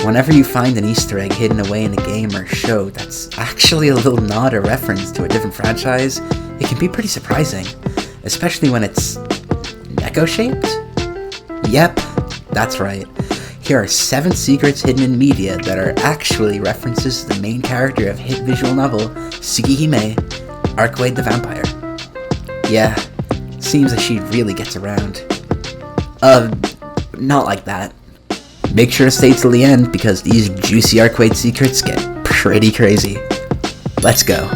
Whenever you find an Easter egg hidden away in a game or show that's actually a little nod or reference to a different franchise, it can be pretty surprising, especially when it's Neko-shaped? Yep, that's right. Here are 7 secrets hidden in media that are actually references to the main character of hit visual novel Tsukihime, Arcueids the Vampire. Yeah, seems like she really gets around. Not like that. Make sure to stay till the end because these juicy Arcueids secrets get pretty crazy. Let's go.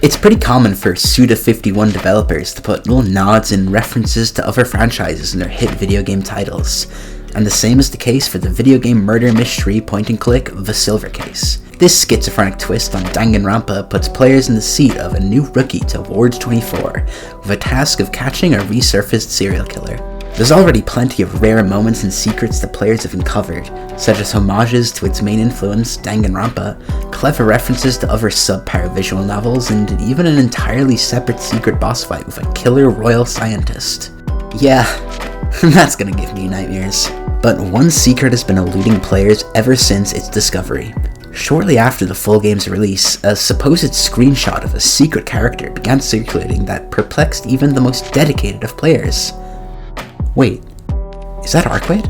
It's pretty common for Suda51 developers to put little nods and references to other franchises in their hit video game titles, and the same is the case for the video game murder mystery point-and-click The Silver Case. This schizophrenic twist on Danganronpa puts players in the seat of a new rookie to Ward 24, with a task of catching a resurfaced serial killer. There's already plenty of rare moments and secrets that players have uncovered, such as homages to its main influence, Danganronpa, clever references to other subpar visual novels, and even an entirely separate secret boss fight with a killer royal scientist. Yeah, that's gonna give me nightmares. But one secret has been eluding players ever since its discovery. Shortly after the full game's release, a supposed screenshot of a secret character began circulating that perplexed even the most dedicated of players. Wait, is that Arcueid?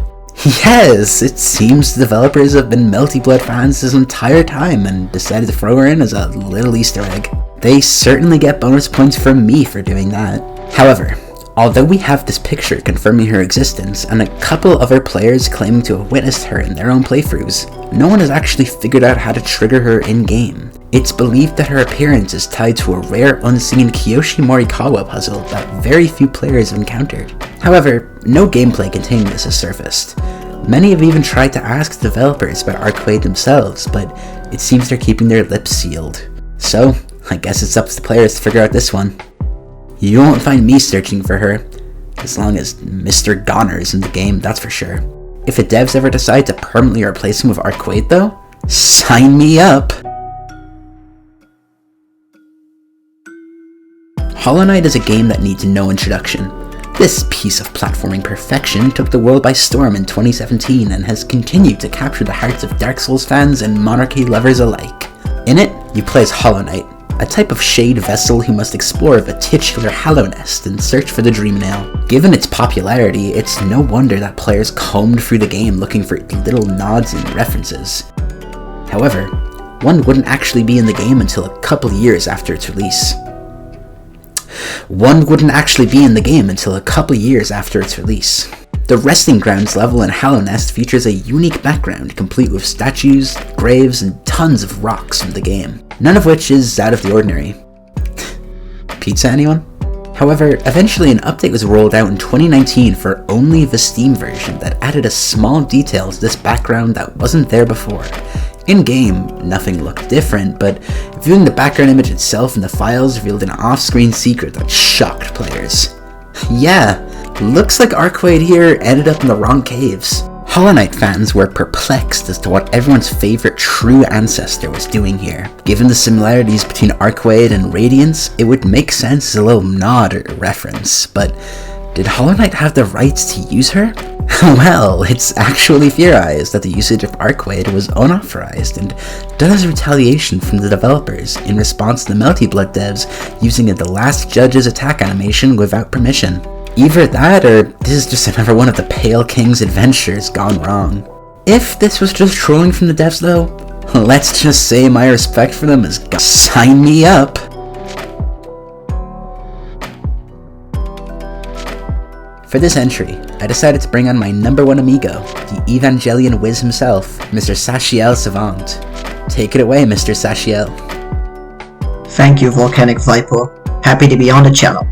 Yes, it seems the developers have been Melty Blood fans this entire time and decided to throw her in as a little Easter egg. They certainly get bonus points from me for doing that. However, although we have this picture confirming her existence and a couple other players claiming to have witnessed her in their own playthroughs, no one has actually figured out how to trigger her in-game. It's believed that her appearance is tied to a rare unseen Kiyoshi Morikawa puzzle that very few players have encountered. However, no gameplay containing this has surfaced. Many have even tried to ask the developers about Arcueid themselves, but it seems they're keeping their lips sealed. So, I guess it's up to the players to figure out this one. You won't find me searching for her, as long as Mr. Goner's in the game, that's for sure. If the devs ever decide to permanently replace him with Arcueid though, sign me up! Hollow Knight is a game that needs no introduction. This piece of platforming perfection took the world by storm in 2017 and has continued to capture the hearts of Dark Souls fans and Monarchy lovers alike. In it, you play as Hollow Knight, a type of shade vessel who must explore the titular Hallow Nest and search for the Dream Nail. Given its popularity, it's no wonder that players combed through the game looking for little nods and references. However, one wouldn't actually be in the game until a couple years after its release. The Resting Grounds level in Hallow Nest features a unique background complete with statues, graves, and tons of rocks from the game, none of which is out of the ordinary. Pizza, anyone? However, eventually an update was rolled out in 2019 for only the Steam version that added a small detail to this background that wasn't there before. In-game, nothing looked different, but viewing the background image itself in the files revealed an off-screen secret that shocked players. Yeah, looks like Arcueid here ended up in the wrong caves. Hollow Knight fans were perplexed as to what everyone's favorite true ancestor was doing here. Given the similarities between Arcueid and Radiance, it would make sense as a little nod or reference, but did Hollow Knight have the rights to use her? Well, it's actually theorized that the usage of Arcueid was unauthorized and done as a retaliation from the developers in response to the Melty Blood devs using the Last Judge's attack animation without permission. Either that, or this is just another one of the Pale King's adventures gone wrong. If this was just trolling from the devs though, let's just say my respect for them is gone. Sign me up! For this entry, I decided to bring on my number one amigo, the Evangelion Wiz himself, Mr. Sachiel Savant. Take it away, Mr. Sachiel. Thank you, Volcanic Viper. Happy to be on the channel.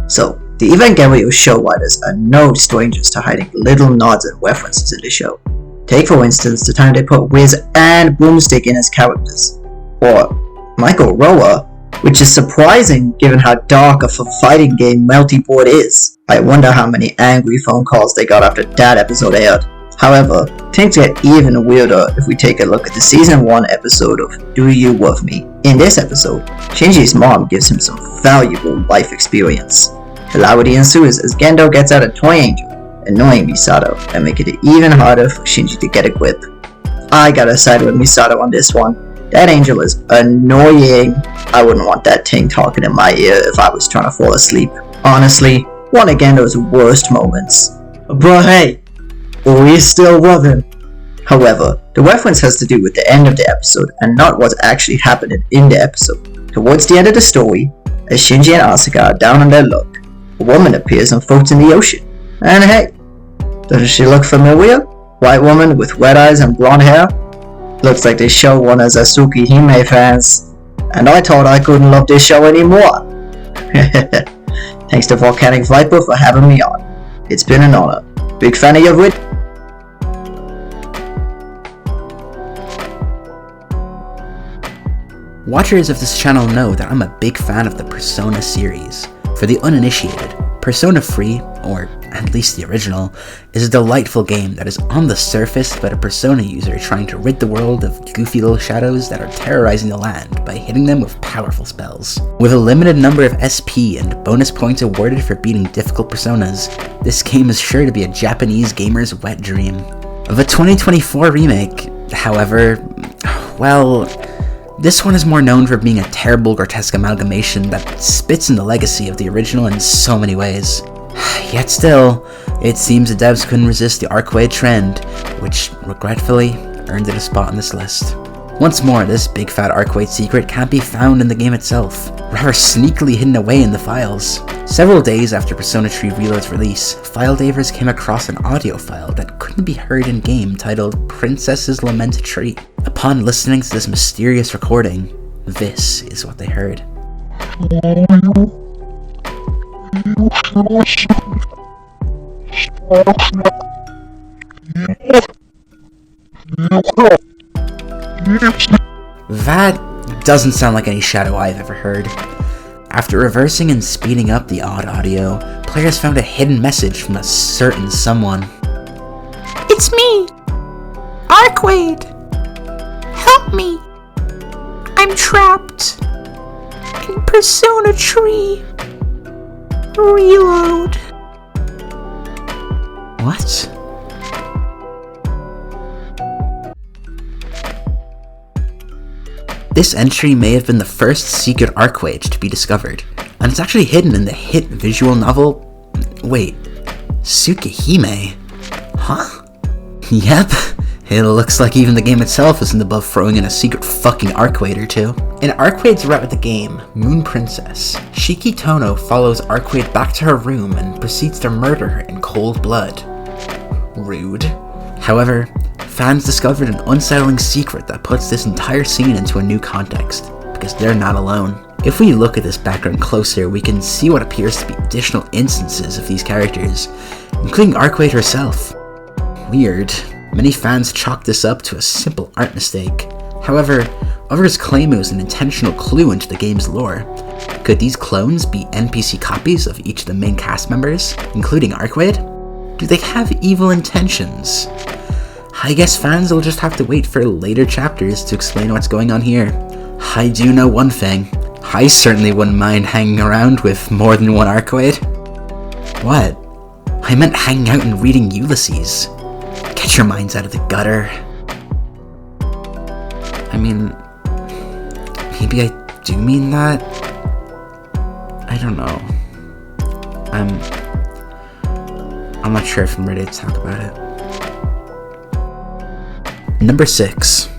So, the Evangelion show writers are no strangers to hiding little nods and references in the show. Take for instance the time they put Wiz and Boomstick in as characters, or Michael Roa, which is surprising given how dark of a fighting game Melty Blood is. I wonder how many angry phone calls they got after that episode aired. However, things get even weirder if we take a look at the season 1 episode of Do You Love Me? In this episode, Shinji's mom gives him some valuable life experience. Hilarity ensues as Gendo gets out a toy angel, annoying Misato and making it even harder for Shinji to get a grip. I gotta side with Misato on this one. That angel is annoying. I wouldn't want that thing talking in my ear if I was trying to fall asleep. Honestly, one of Gendo's worst moments. But hey, we still love him. However, the reference has to do with the end of the episode and not what's actually happening in the episode. Towards the end of the story, as Shinji and Asuka are down on their luck, a woman appears and floats in the ocean. And hey, doesn't she look familiar? White woman with red eyes and blonde hair? Looks like they show one as Asuki Hime fans. And I thought I couldn't love this show anymore. Thanks to Volcanic Viper for having me on. It's been an honor. Big fan of your vid. Watchers of this channel know that I'm a big fan of the Persona series. For the uninitiated, Persona 3, or at least the original, is a delightful game that is on the surface about a Persona user trying to rid the world of goofy little shadows that are terrorizing the land by hitting them with powerful spells. With a limited number of SP and bonus points awarded for beating difficult Personas, this game is sure to be a Japanese gamer's wet dream. Of a 2024 remake, however, well, this one is more known for being a terrible, grotesque amalgamation that spits in the legacy of the original in so many ways. Yet still, it seems the devs couldn't resist the Arcueids trend, which, regretfully, earned it a spot on this list. Once more, this big fat Arcueid secret can't be found in the game itself, rather sneakily hidden away in the files. Several days after Persona 3 Reload's release, file divers came across an audio file that couldn't be heard in-game titled Princess's Lament Tree. Upon listening to this mysterious recording, this is what they heard. That doesn't sound like any shadow I've ever heard. After reversing and speeding up the odd audio, players found a hidden message from a certain someone. It's me, Arcueid. Help me. I'm trapped in Persona 3 Reload. What? This entry may have been the first secret Arcueid to be discovered, and it's actually hidden in the hit visual novel... Wait, Tsukihime? Huh? Yep, it looks like even the game itself isn't above throwing in a secret fucking Arcueid or two. In Arcueid's route with the game, Moon Princess, Shiki Tono follows Arcueid back to her room and proceeds to murder her in cold blood. Rude. However, fans discovered an unsettling secret that puts this entire scene into a new context, because they're not alone. If we look at this background closer, we can see what appears to be additional instances of these characters, including Arcueid herself. Weird. Many fans chalk this up to a simple art mistake. However, others claim it was an intentional clue into the game's lore. Could these clones be NPC copies of each of the main cast members, including Arcueid? Do they have evil intentions? I guess fans will just have to wait for later chapters to explain what's going on here. I do know one thing. I certainly wouldn't mind hanging around with more than one Arcueid. What? I meant hanging out and reading Ulysses. Get your minds out of the gutter. I mean, maybe I do mean that? I don't know. I'm not sure if I'm ready to talk about it. Number 6.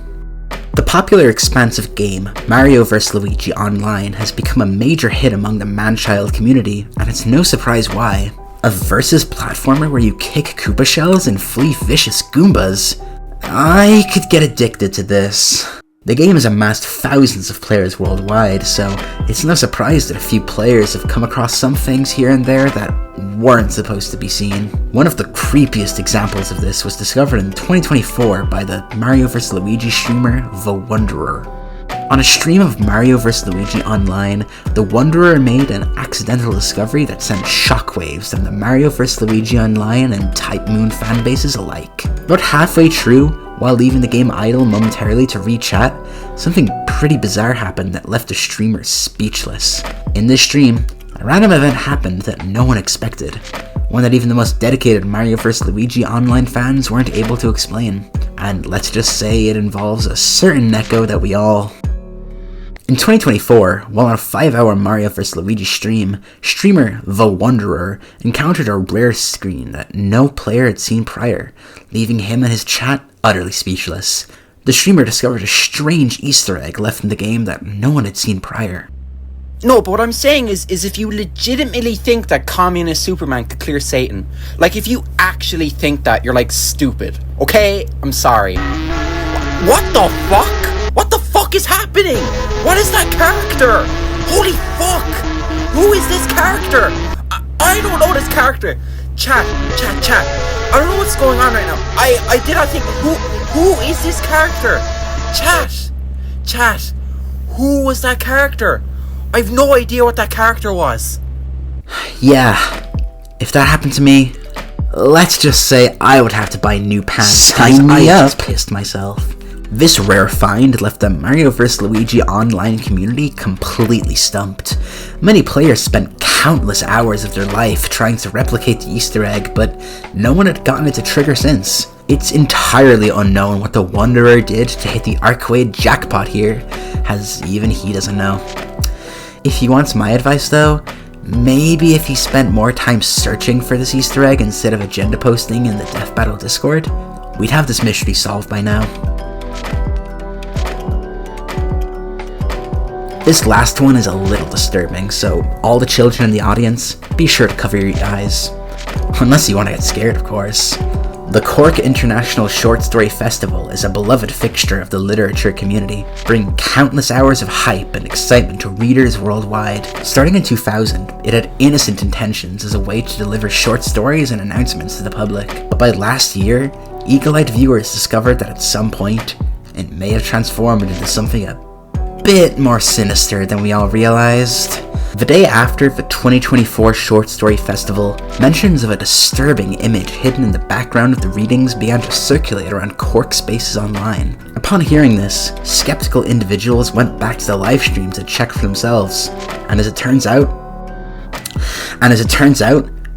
The popular expansive game, Mario vs. Luigi Online, has become a major hit among the man-child community, and it's no surprise why. A versus platformer where you kick Koopa shells and flee vicious Goombas? I could get addicted to this. The game has amassed thousands of players worldwide, so it's no surprise that a few players have come across some things here and there that weren't supposed to be seen. One of the creepiest examples of this was discovered in 2024 by the Mario vs. Luigi streamer, The Wanderer. On a stream of Mario vs. Luigi Online, The Wanderer made an accidental discovery that sent shockwaves down the Mario vs. Luigi Online and Type Moon fanbases alike. About halfway through, while leaving the game idle momentarily to re-chat, something pretty bizarre happened that left the streamer speechless. In this stream, a random event happened that no one expected, one that even the most dedicated Mario vs. Luigi online fans weren't able to explain, and let's just say it involves a certain Neko that we all... In 2024, while on a 5-hour Mario vs. Luigi stream, streamer The Wanderer encountered a rare screen that no player had seen prior, leaving him and his chat utterly speechless. The streamer discovered a strange Easter egg left in the game that no one had seen prior. No, but what I'm saying is if you legitimately think that Communist Superman could clear Satan, like if you actually think that, you're like stupid, okay? I'm sorry. What the fuck? What the fuck is happening? What is that character? Holy fuck! Who is this character? I don't know this character. Chat. I don't know what's going on right now. I did not think, who is this character? Chat. Who was that character? I've no idea what that character was. Yeah, if that happened to me, let's just say I would have to buy new pants. Sign me I up. just pissed myself. This rare find left the Mario vs. Luigi online community completely stumped. Many players spent countless hours of their life trying to replicate the Easter egg, but no one had gotten it to trigger since. It's entirely unknown what the Wanderer did to hit the Arcueids jackpot here, as even he doesn't know. If he wants my advice though, maybe if he spent more time searching for this Easter egg instead of agenda posting in the Death Battle Discord, we'd have this mystery solved by now. This last one is a little disturbing, so all the children in the audience, be sure to cover your eyes. Unless you want to get scared, of course. The Cork International Short Story Festival is a beloved fixture of the literature community, bringing countless hours of hype and excitement to readers worldwide. Starting in 2000, it had innocent intentions as a way to deliver short stories and announcements to the public. But by last year, eagle-eyed viewers discovered that at some point, it may have transformed into something a bit more sinister than we all realized. The day after the 2024 Short Story Festival, mentions of a disturbing image hidden in the background of the readings began to circulate around Cork spaces online. Upon hearing this, skeptical individuals went back to the livestream to check for themselves, and as it turns out,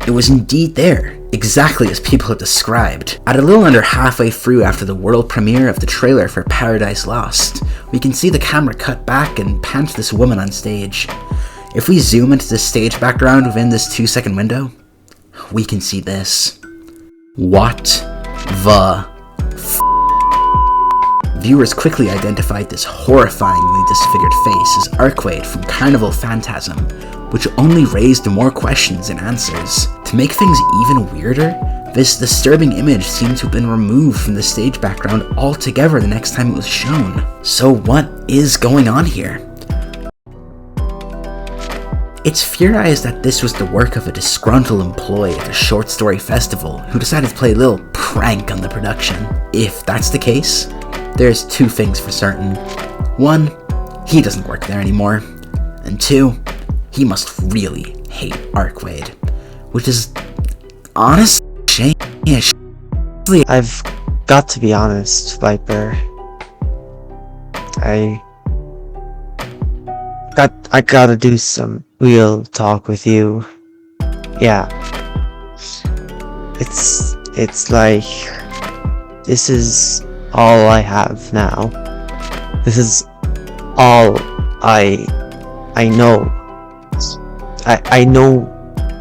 it was indeed there, exactly as people had described. At a little under halfway through after the world premiere of the trailer for Paradise Lost, we can see the camera cut back and pan to this woman on stage. If we zoom into the stage background within this 2-second window, we can see this. What the Viewers quickly identified this horrifyingly disfigured face as Arcueid from Carnival Phantasm, which only raised more questions than answers. To make things even weirder, this disturbing image seemed to have been removed from the stage background altogether the next time it was shown. So what is going on here? It's theorized that this was the work of a disgruntled employee at the Short Story Festival who decided to play a little prank on the production. If that's the case, there's two things for certain. One, he doesn't work there anymore. And two, he must really hate Arcueid. Which is honestly shame. I've got to be honest, Viper. I gotta do some real talk with you. Yeah. It's like this is all I have now. This is all I know. I know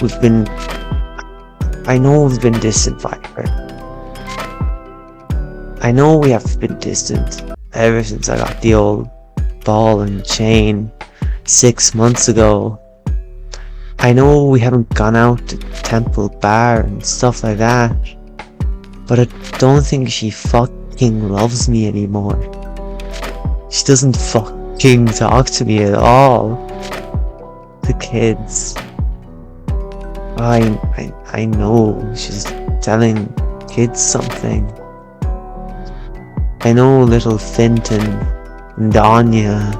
we've been distant, Viper. I know we have been distant ever since I got the old ball and chain 6 months ago. I know we haven't gone out to Temple Bar and stuff like that, but I don't think she fucking loves me anymore. She doesn't fucking talk to me at all. The kids. I know she's telling kids something. I know little Finton and Anya.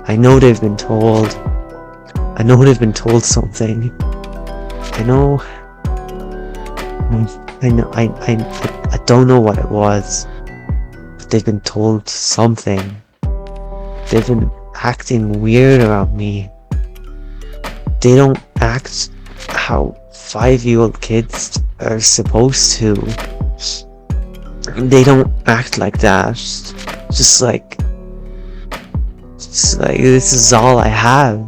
I know they've been told. I know they've been told something. I don't know what it was, but they've been told something. They've been acting weird around me. they don't act how 5-year-old kids are supposed to. They don't act like that. Just like this is all I have.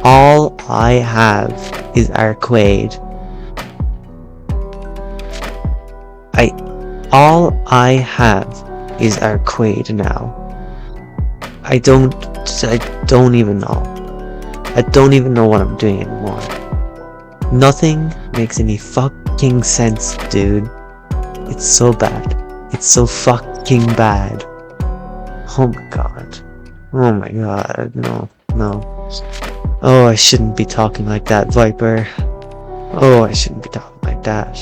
All I have is Arcueid. All I have is Arcueid now. I don't even know. I don't even know what I'm doing anymore. Nothing makes any fucking sense, dude. It's so bad. It's so fucking bad. Oh my god. Oh my god. No. Oh, I shouldn't be talking like that, Viper. Oh, I shouldn't be talking like that.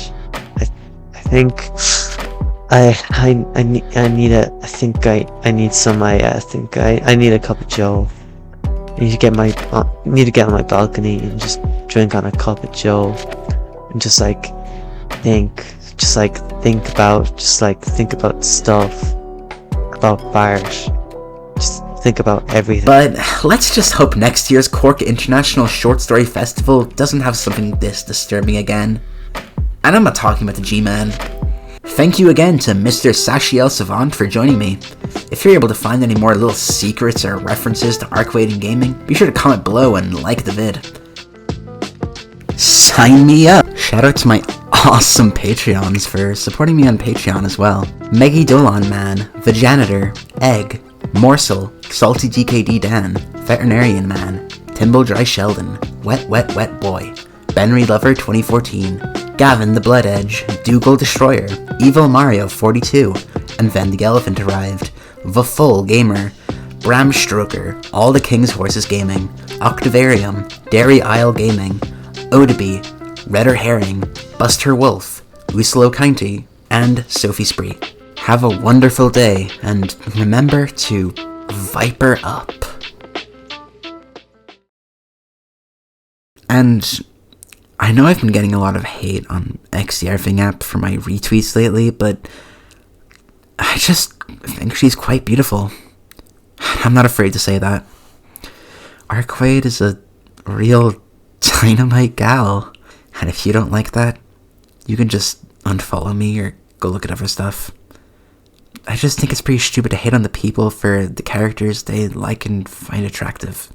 I think I need a cup of Joe. I need to get on my balcony and just drink on a cup of Joe and just think about stuff, about Bart, just think about everything. But let's just hope next year's Cork International Short Story Festival doesn't have something this disturbing again. And I'm not talking about the G-Man. Thank you again to Mr. Sachiel Savant for joining me. If you're able to find any more little secrets or references to Arcueid in gaming, be sure to comment below and like the vid. Sign me up! Shout out to my awesome Patreons for supporting me on Patreon as well. Meggy Dolan Man, The Janitor, Egg, Morsel, Salty GKD Dan, Veterinarian Man, Timble Dry Sheldon, Wet Boy, Benry Lover 2014, Gavin the Blood Edge, Dougal Destroyer, Evil Mario 42, and Ven the Elephant arrived, The Full Gamer, Bram Stroker, All the King's Horses Gaming, Octavarium, Dairy Isle Gaming, Odeby, Redder Herring, Buster Wolf, Uslo County, and Sophie Spree. Have a wonderful day, and remember to Viper up. And I know I've been getting a lot of hate on XDRFing app for my retweets lately, but I just think she's quite beautiful. I'm not afraid to say that. Arcueid is a real dynamite gal, and if you don't like that, you can just unfollow me or go look at other stuff. I just think it's pretty stupid to hate on the people for the characters they like and find attractive.